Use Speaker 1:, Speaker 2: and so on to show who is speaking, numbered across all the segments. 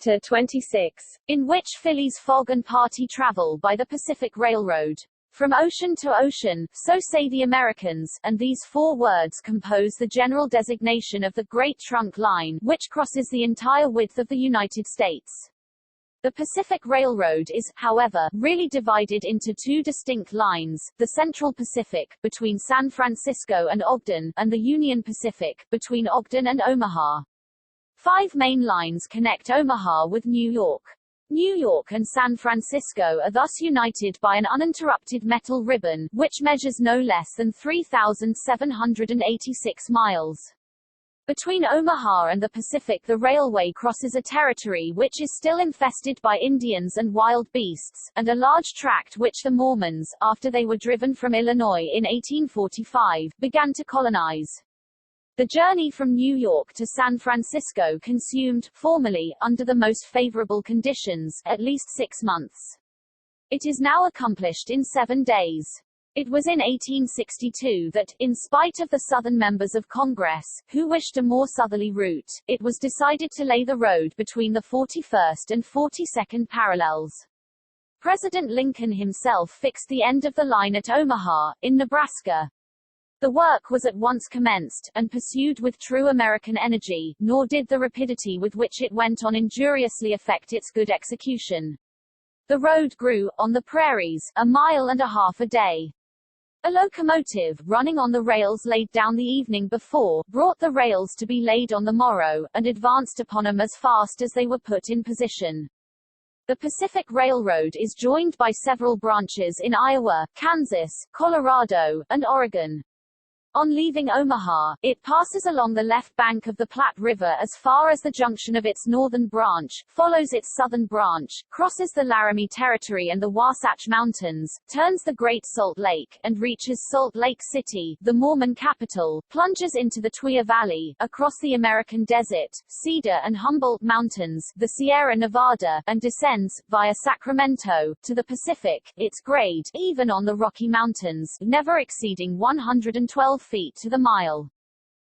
Speaker 1: Chapter 26. In which Phileas Fogg and party travel by the Pacific Railroad. From ocean to ocean, so say the Americans, and these four words compose the general designation of the Great Trunk Line, which crosses the entire width of the United States. The Pacific Railroad is, however, really divided into two distinct lines, the Central Pacific, between San Francisco and Ogden, and the Union Pacific, between Ogden and Omaha. 5 main lines connect Omaha with New York. New York and San Francisco are thus united by an uninterrupted metal ribbon, which measures no less than 3,786 miles. Between Omaha and the Pacific, the railway crosses a territory which is still infested by Indians and wild beasts, and a large tract which the Mormons, after they were driven from Illinois in 1845, began to colonize. The journey from New York to San Francisco consumed, formerly, under the most favorable conditions, at least 6 months. It is now accomplished in 7 days. It was in 1862 that, in spite of the Southern members of Congress, who wished a more southerly route, it was decided to lay the road between the 41st and 42nd parallels. President Lincoln himself fixed the end of the line at Omaha, in Nebraska. The work was at once commenced, and pursued with true American energy, nor did the rapidity with which it went on injuriously affect its good execution. The road grew, on the prairies, 1.5 miles a day. A locomotive, running on the rails laid down the evening before, brought the rails to be laid on the morrow, and advanced upon them as fast as they were put in position. The Pacific Railroad is joined by several branches in Iowa, Kansas, Colorado, and Oregon. On leaving Omaha, it passes along the left bank of the Platte River as far as the junction of its northern branch, follows its southern branch, crosses the Laramie Territory and the Wasatch Mountains, turns the Great Salt Lake, and reaches Salt Lake City, the Mormon capital, plunges into the Tuia Valley, across the American Desert, Cedar and Humboldt Mountains, the Sierra Nevada, and descends, via Sacramento, to the Pacific, its grade, even on the Rocky Mountains, never exceeding 112 feet to the mile.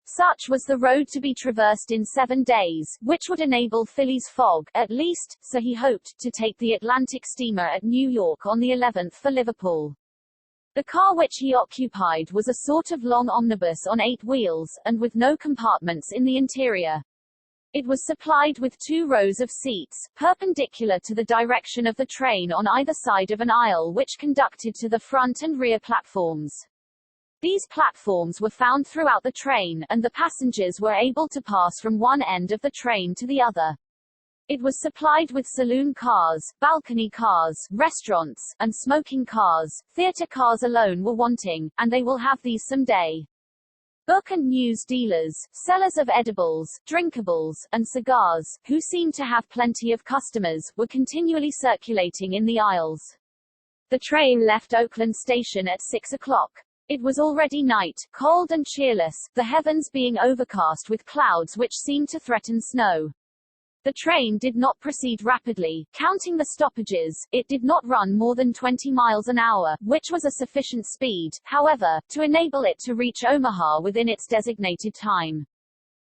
Speaker 1: Such was the road to be traversed in 7 days, which would enable Phileas Fogg, at least, so he hoped, to take the Atlantic steamer at New York on the 11th for Liverpool. The car which he occupied was a sort of long omnibus on 8 wheels, and with no compartments in the interior. It was supplied with 2 rows of seats, perpendicular to the direction of the train on either side of an aisle which conducted to the front and rear platforms. These platforms were found throughout the train, and the passengers were able to pass from one end of the train to the other. It was supplied with saloon cars, balcony cars, restaurants, and smoking cars. Theater cars alone were wanting, and they will have these some day. Book and news dealers, sellers of edibles, drinkables, and cigars, who seemed to have plenty of customers, were continually circulating in the aisles. The train left Oakland Station at 6 o'clock. It was already night, cold and cheerless, the heavens being overcast with clouds which seemed to threaten snow. The train did not proceed rapidly, counting the stoppages. It did not run more than 20 miles an hour, which was a sufficient speed, however, to enable it to reach Omaha within its designated time.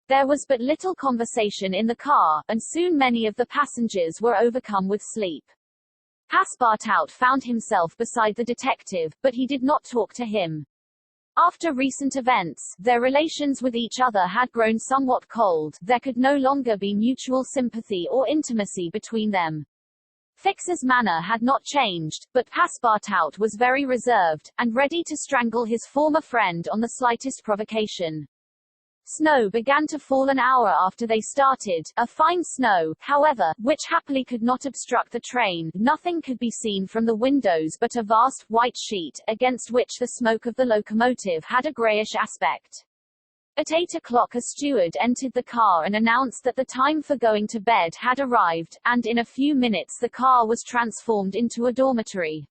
Speaker 1: There was but little conversation in the car, and soon many of the passengers were overcome with sleep. Passepartout found himself beside the detective, but he did not talk to him. After recent events, their relations with each other had grown somewhat cold. There could no longer be mutual sympathy or intimacy between them. Fix's manner had not changed, but Passepartout was very reserved, and ready to strangle his former friend on the slightest provocation. Snow began to fall an hour after they started, a fine snow, however, which happily could not obstruct the train. Nothing could be seen from the windows but a vast, white sheet, against which the smoke of the locomotive had a greyish aspect. At 8 o'clock a steward entered the car and announced that the time for going to bed had arrived, and in a few minutes the car was transformed into a dormitory.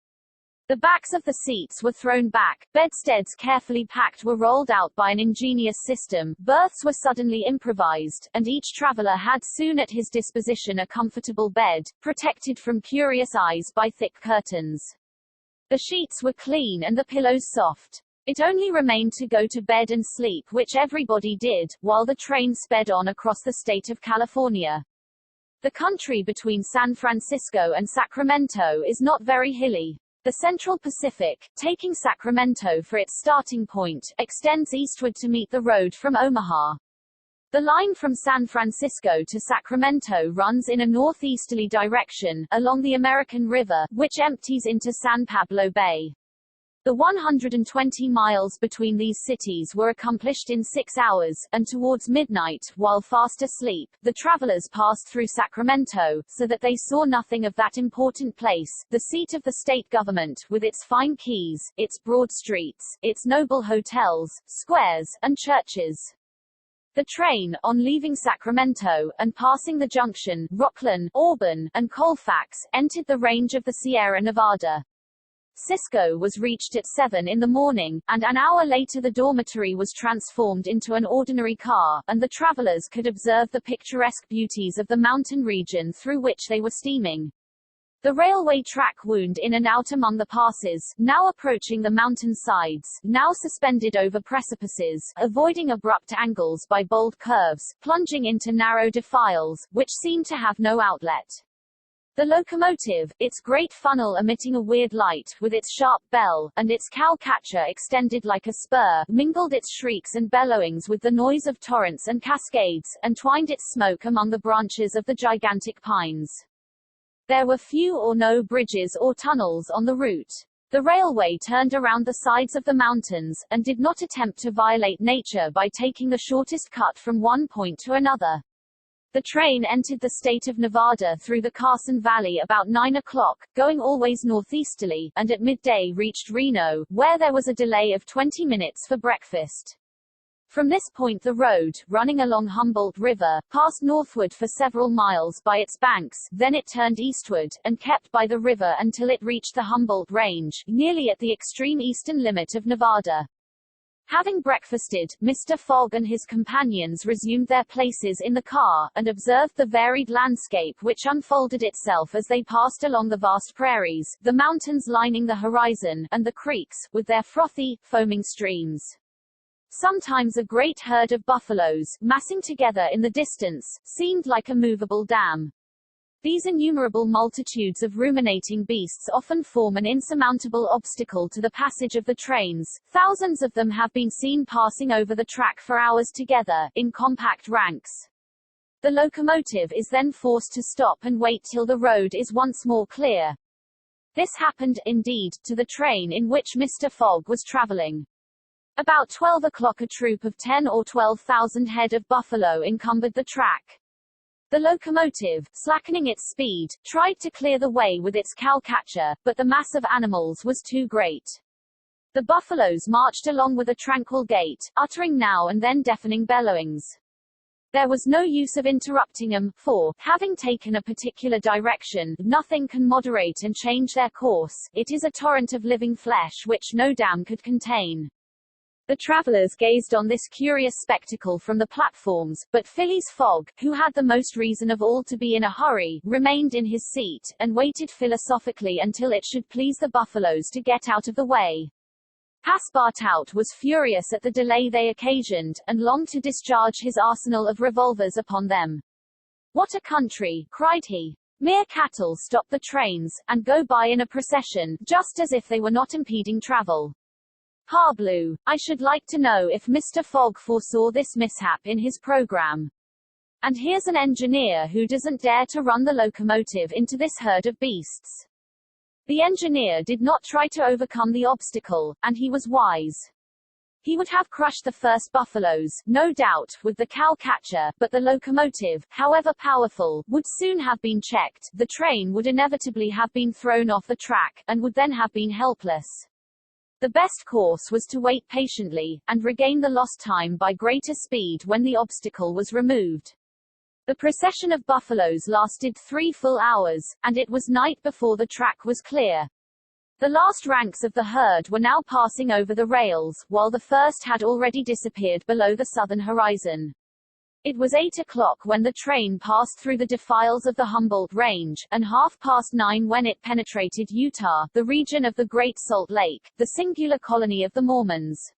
Speaker 1: The backs of the seats were thrown back, bedsteads carefully packed were rolled out by an ingenious system, berths were suddenly improvised, and each traveler had soon at his disposition a comfortable bed, protected from curious eyes by thick curtains. The sheets were clean and the pillows soft. It only remained to go to bed and sleep, which everybody did, while the train sped on across the state of California. The country between San Francisco and Sacramento is not very hilly. The Central Pacific, taking Sacramento for its starting point, extends eastward to meet the road from Omaha. The line from San Francisco to Sacramento runs in a northeasterly direction, along the American River, which empties into San Pablo Bay. The 120 miles between these cities were accomplished in 6 hours, and towards midnight, while fast asleep, the travelers passed through Sacramento, so that they saw nothing of that important place, the seat of the state government, with its fine quays, its broad streets, its noble hotels, squares, and churches. The train, on leaving Sacramento, and passing the junction, Rocklin, Auburn, and Colfax, entered the range of the Sierra Nevada. Cisco was reached at 7 in the morning, and an hour later the dormitory was transformed into an ordinary car, and the travelers could observe the picturesque beauties of the mountain region through which they were steaming. The railway track wound in and out among the passes, now approaching the mountain sides, now suspended over precipices, avoiding abrupt angles by bold curves, plunging into narrow defiles, which seemed to have no outlet. The locomotive, its great funnel emitting a weird light, with its sharp bell, and its cow-catcher extended like a spur, mingled its shrieks and bellowings with the noise of torrents and cascades, and twined its smoke among the branches of the gigantic pines. There were few or no bridges or tunnels on the route. The railway turned around the sides of the mountains, and did not attempt to violate nature by taking the shortest cut from one point to another. The train entered the state of Nevada through the Carson Valley about 9 o'clock, going always northeasterly, and at midday reached Reno, where there was a delay of 20 minutes for breakfast. From this point the road, running along Humboldt River, passed northward for several miles by its banks, then it turned eastward, and kept by the river until it reached the Humboldt Range, nearly at the extreme eastern limit of Nevada. Having breakfasted, Mr. Fogg and his companions resumed their places in the car, and observed the varied landscape which unfolded itself as they passed along the vast prairies, the mountains lining the horizon, and the creeks, with their frothy, foaming streams. Sometimes a great herd of buffaloes, massing together in the distance, seemed like a movable dam. These innumerable multitudes of ruminating beasts often form an insurmountable obstacle to the passage of the trains. Thousands of them have been seen passing over the track for hours together, in compact ranks. The locomotive is then forced to stop and wait till the road is once more clear. This happened, indeed, to the train in which Mr. Fogg was traveling. About 12 o'clock a troop of 10 or 12,000 head of buffalo encumbered the track. The locomotive, slackening its speed, tried to clear the way with its cow-catcher, but the mass of animals was too great. The buffaloes marched along with a tranquil gait, uttering now and then deafening bellowings. There was no use of interrupting them, for, having taken a particular direction, nothing can moderate and change their course. It is a torrent of living flesh which no dam could contain. The travelers gazed on this curious spectacle from the platforms, but Phileas Fogg, who had the most reason of all to be in a hurry, remained in his seat, and waited philosophically until it should please the buffaloes to get out of the way. Passepartout was furious at the delay they occasioned, and longed to discharge his arsenal of revolvers upon them. "What a country!" cried he. "Mere cattle stop the trains, and go by in a procession, just as if they were not impeding travel. Parbleu! I should like to know if Mr. Fogg foresaw this mishap in his program. And here's an engineer who doesn't dare to run the locomotive into this herd of beasts." The engineer did not try to overcome the obstacle, and he was wise. He would have crushed the first buffaloes, no doubt, with the cow-catcher, but the locomotive, however powerful, would soon have been checked, the train would inevitably have been thrown off the track, and would then have been helpless. The best course was to wait patiently, and regain the lost time by greater speed when the obstacle was removed. The procession of buffaloes lasted 3 full hours, and it was night before the track was clear. The last ranks of the herd were now passing over the rails, while the first had already disappeared below the southern horizon. It was 8 o'clock when the train passed through the defiles of the Humboldt Range, and 9:30 when it penetrated Utah, the region of the Great Salt Lake, the singular colony of the Mormons.